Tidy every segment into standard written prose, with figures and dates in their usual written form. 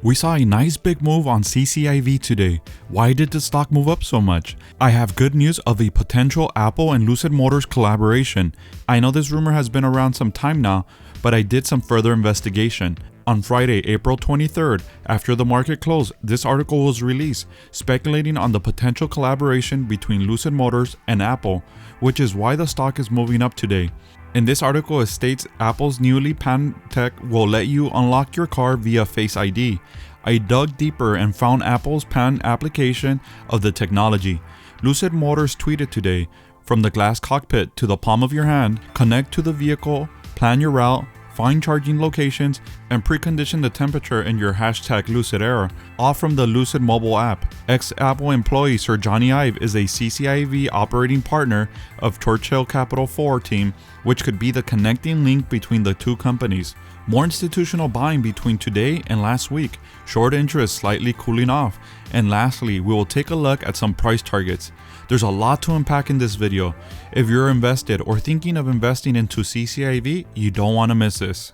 We saw a nice big move on CCIV today. Why did the stock move up so much? I have good news of a potential Apple and Lucid Motors collaboration. I know this rumor has been around some time now, but I did some further investigation. On Friday, April 23rd, after the market closed, this article was released, speculating on the potential collaboration between Lucid Motors and Apple, which is why the stock is moving up today. In this article, it states Apple's newly patented tech will let you unlock your car via Face ID. I dug deeper and found Apple's patent application of the technology. Lucid Motors tweeted today, "From the glass cockpit to the palm of your hand, connect to the vehicle, plan your route, find charging locations, and precondition the temperature in your #Lucid era, all from the Lucid mobile app." Ex-Apple employee Sir Johnny Ive is a CCIV operating partner of Churchill Capital 4 team, which could be the connecting link between the two companies. More institutional buying between today and last week, short interest slightly cooling off, and lastly, we will take a look at some price targets. There's a lot to unpack in this video. If you're invested or thinking of investing into CCIV, you don't want to miss this.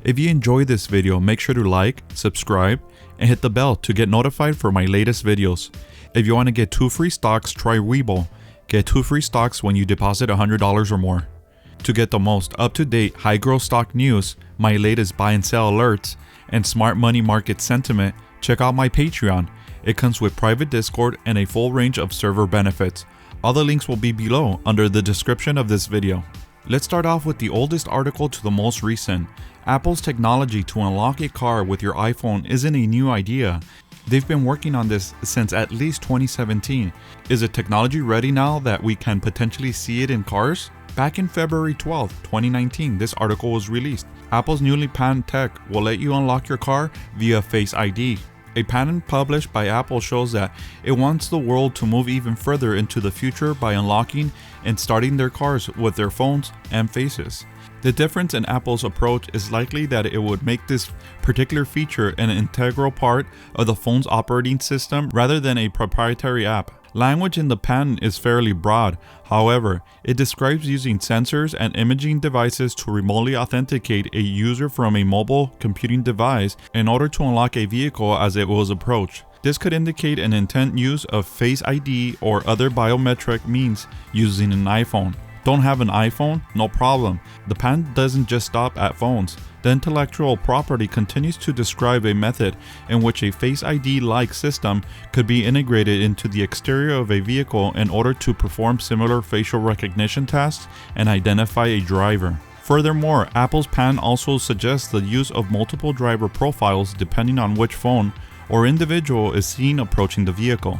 If you enjoyed this video, make sure to like, subscribe, and hit the bell to get notified for my latest videos. If you want to get 2 free stocks, try Webull. Get 2 free stocks when you deposit $100 or more. To get the most up-to-date high-growth stock news, my latest buy and sell alerts, and smart money market sentiment, check out my Patreon. It comes with private Discord and a full range of server benefits. All the links will be below under the description of this video. Let's start off with the oldest article to the most recent. Apple's technology to unlock a car with your iPhone isn't a new idea. They've been working on this since at least 2017. Is the technology ready now that we can potentially see it in cars? Back in February 12, 2019, this article was released. Apple's newly patented tech will let you unlock your car via Face ID. A patent published by Apple shows that it wants the world to move even further into the future by unlocking and starting their cars with their phones and faces. The difference in Apple's approach is likely that it would make this particular feature an integral part of the phone's operating system rather than a proprietary app. Language in the patent is fairly broad. However, it describes using sensors and imaging devices to remotely authenticate a user from a mobile computing device in order to unlock a vehicle as it was approached. This could indicate an intent use of Face ID or other biometric means using an iPhone. Don't have an iPhone? No problem. The patent doesn't just stop at phones. The intellectual property continues to describe a method in which a Face ID-like system could be integrated into the exterior of a vehicle in order to perform similar facial recognition tasks and identify a driver. Furthermore, Apple's patent also suggests the use of multiple driver profiles depending on which phone or individual is seen approaching the vehicle.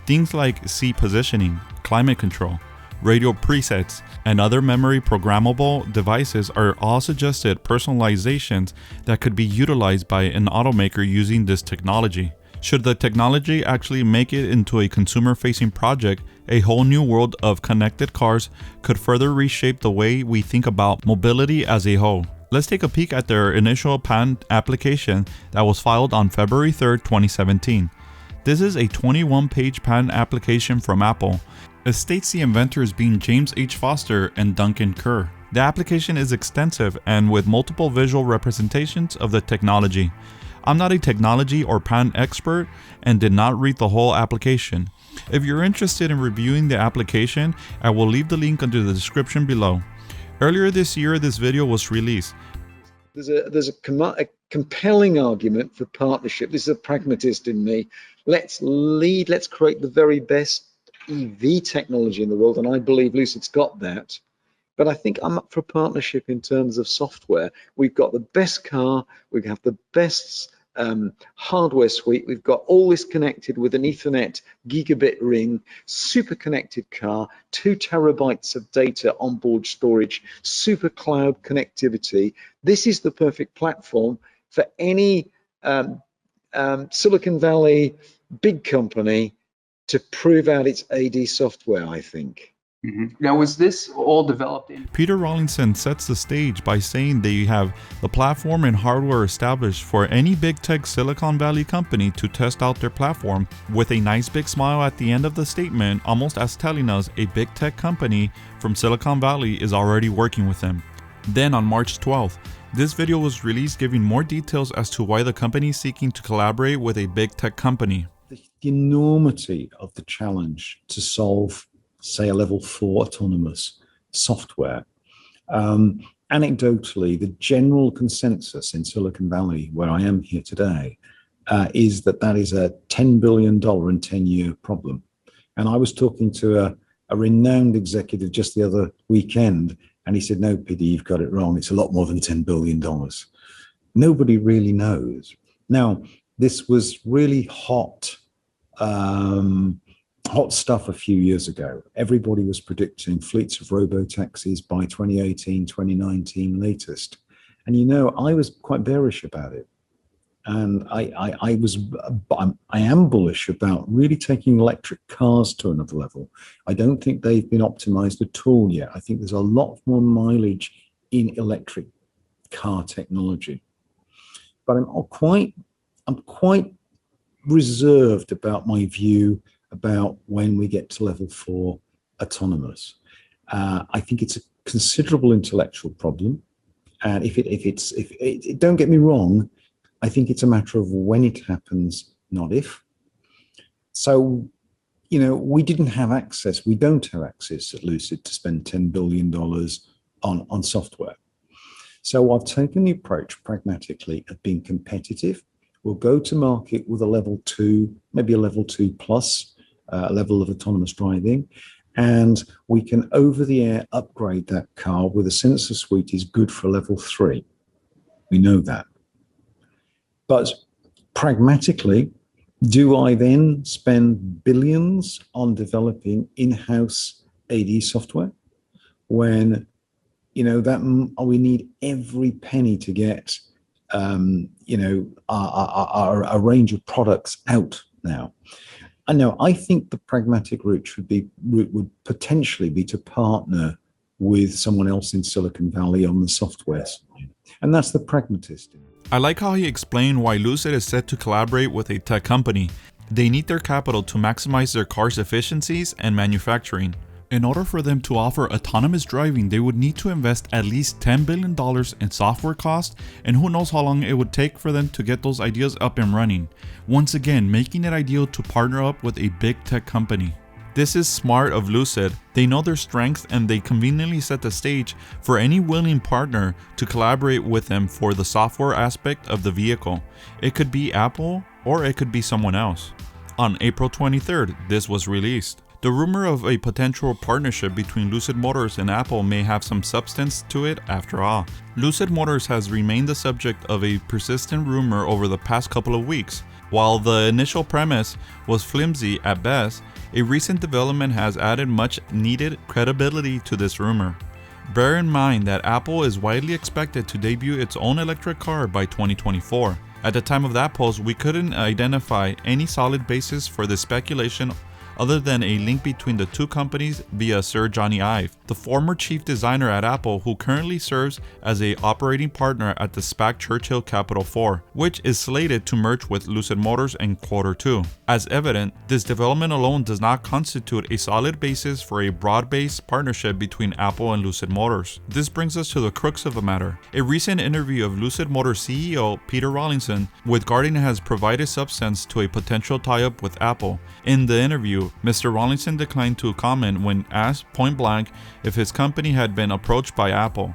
Things like seat positioning, climate control, radio presets, and other memory programmable devices are all suggested personalizations that could be utilized by an automaker using this technology. Should the technology actually make it into a consumer-facing project, a whole new world of connected cars could further reshape the way we think about mobility as a whole. Let's take a peek at their initial patent application that was filed on February 3rd, 2017. This is a 21-page patent application from Apple. It states the inventors being James H. Foster and Duncan Kerr. The application is extensive and with multiple visual representations of the technology. I'm not a technology or patent expert and did not read the whole application. If you're interested in reviewing the application, I will leave the link under the description below. Earlier this year, this video was released. There's a compelling argument for partnership. This is a pragmatist in me. Let's create the very best EV technology in the world, and I believe Lucid's got that. But I think I'm up for a partnership in terms of software. We've got the best car, we have the best hardware suite, we've got all this connected with an Ethernet gigabit ring, super connected car, 2 terabytes of data onboard storage, super cloud connectivity. This is the perfect platform for any Silicon Valley big company to prove out its AD software, I think. Now, was this all developed in? Peter Rawlinson sets the stage by saying they have the platform and hardware established for any big tech Silicon Valley company to test out their platform, with a nice big smile at the end of the statement, almost as telling us a big tech company from Silicon Valley is already working with them. Then on March 12th, This video was released giving more details as to why the company is seeking to collaborate with a big tech company. The enormity of the challenge to solve, say, a level 4 autonomous software. Anecdotally, the general consensus in Silicon Valley, where I am here today, is that is a $10 billion and 10-year problem. And I was talking to a renowned executive just the other weekend, and he said, no, PD, you've got it wrong. It's a lot more than $10 billion. Nobody really knows. Now, this was really hot stuff a few years ago. Everybody was predicting fleets of robo-taxis by 2018, 2019 latest. And I was quite bearish about it. And I am bullish about really taking electric cars to another level. I don't think they've been optimized at all yet. I think there's a lot more mileage in electric car technology. But I'm quite reserved about my view about when we get to level 4 autonomous. I think it's a considerable intellectual problem. And if don't get me wrong, I think it's a matter of when it happens, not if. So, we didn't have access. We don't have access at Lucid to spend $10 billion on software. So I've taken the approach pragmatically of being competitive. We'll go to market with a level 2, maybe a level 2 plus level of autonomous driving. And we can over the air upgrade that car with a sensor suite is good for level 3. We know that. But pragmatically, do I then spend billions on developing in-house AD software when, we need every penny to get, a range of products out now? I think the pragmatic route would potentially be to partner with someone else in Silicon Valley on the software side. And that's the pragmatist. I like how he explained why Lucid is set to collaborate with a tech company. They need their capital to maximize their cars' efficiencies and manufacturing. In order for them to offer autonomous driving, they would need to invest at least $10 billion in software costs, and who knows how long it would take for them to get those ideas up and running. Once again, making it ideal to partner up with a big tech company. This is smart of Lucid. They know their strengths and they conveniently set the stage for any willing partner to collaborate with them for the software aspect of the vehicle. It could be Apple or it could be someone else. On April 23rd, this was released. The rumor of a potential partnership between Lucid Motors and Apple may have some substance to it after all. Lucid Motors has remained the subject of a persistent rumor over the past couple of weeks. While the initial premise was flimsy at best, a recent development has added much needed credibility to this rumor. Bear in mind that Apple is widely expected to debut its own electric car by 2024. At the time of that post, we couldn't identify any solid basis for this speculation other than a link between the two companies via Sir Johnny Ive, the former chief designer at Apple who currently serves as an operating partner at the SPAC Churchill Capital 4, which is slated to merge with Lucid Motors in Q2. As evident, this development alone does not constitute a solid basis for a broad-based partnership between Apple and Lucid Motors. This brings us to the crux of the matter. A recent interview of Lucid Motors CEO Peter Rawlinson with Guardian has provided substance to a potential tie-up with Apple. In the interview, Mr. Rawlinson declined to comment when asked point-blank if his company had been approached by Apple.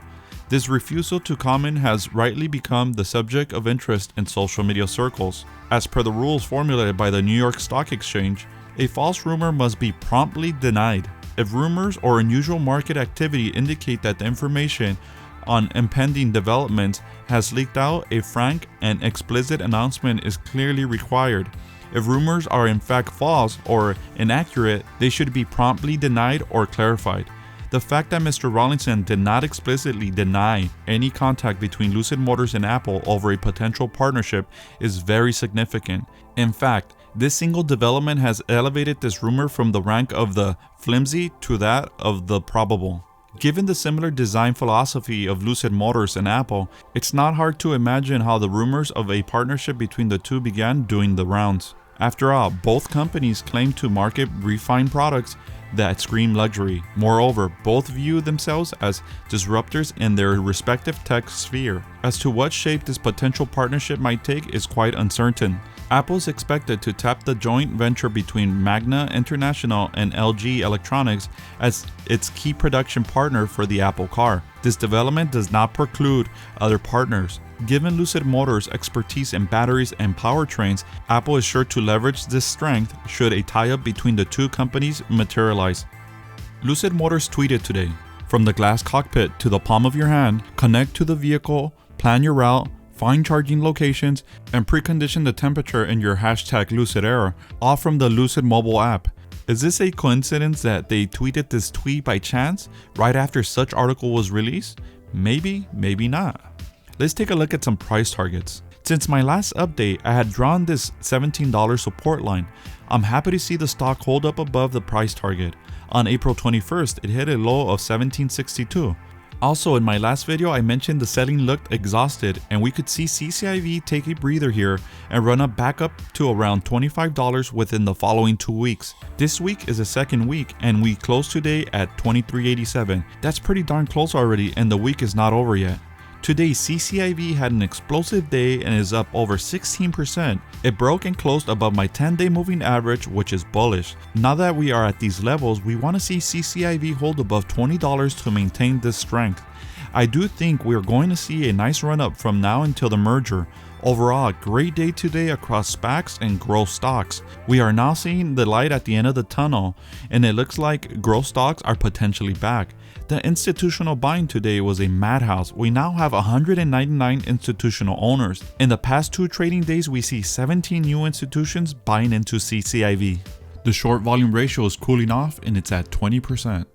This refusal to comment has rightly become the subject of interest in social media circles. As per the rules formulated by the New York Stock Exchange, a false rumor must be promptly denied. If rumors or unusual market activity indicate that the information on impending developments has leaked out, a frank and explicit announcement is clearly required. If rumors are in fact false or inaccurate, they should be promptly denied or clarified. The fact that Mr. Rawlinson did not explicitly deny any contact between Lucid Motors and Apple over a potential partnership is very significant. In fact, this single development has elevated this rumor from the rank of the flimsy to that of the probable. Given the similar design philosophy of Lucid Motors and Apple, it's not hard to imagine how the rumors of a partnership between the two began doing the rounds. After all, both companies claim to market refined products that scream luxury. Moreover, both view themselves as disruptors in their respective tech sphere. As to what shape this potential partnership might take is quite uncertain. Apple is expected to tap the joint venture between Magna International and LG Electronics as its key production partner for the Apple car. This development does not preclude other partners. Given Lucid Motors' expertise in batteries and powertrains, Apple is sure to leverage this strength should a tie-up between the two companies materialize. Lucid Motors tweeted today, "From the glass cockpit to the palm of your hand, connect to the vehicle, plan your route, find charging locations, and precondition the temperature in your #Lucid era, all from the Lucid mobile app." Is this a coincidence that they tweeted this tweet by chance right after such article was released? Maybe, maybe not. Let's take a look at some price targets. Since my last update, I had drawn this $17 support line. I'm happy to see the stock hold up above the price target. On April 21st, it hit a low of $17.62. Also, in my last video, I mentioned the selling looked exhausted and we could see CCIV take a breather here and run up back up to around $25 within the following 2 weeks. This week is the second week and we closed today at $23.87. That's pretty darn close already and the week is not over yet. Today, CCIV had an explosive day and is up over 16%. It broke and closed above my 10-day moving average, which is bullish. Now that we are at these levels, we want to see CCIV hold above $20 to maintain this strength. I do think we are going to see a nice run up from now until the merger. Overall, a great day today across SPACs and growth stocks. We are now seeing the light at the end of the tunnel, and it looks like growth stocks are potentially back. The institutional buying today was a madhouse. We now have 199 institutional owners. In the past 2 trading days, we see 17 new institutions buying into CCIV. The short volume ratio is cooling off and it's at 20%.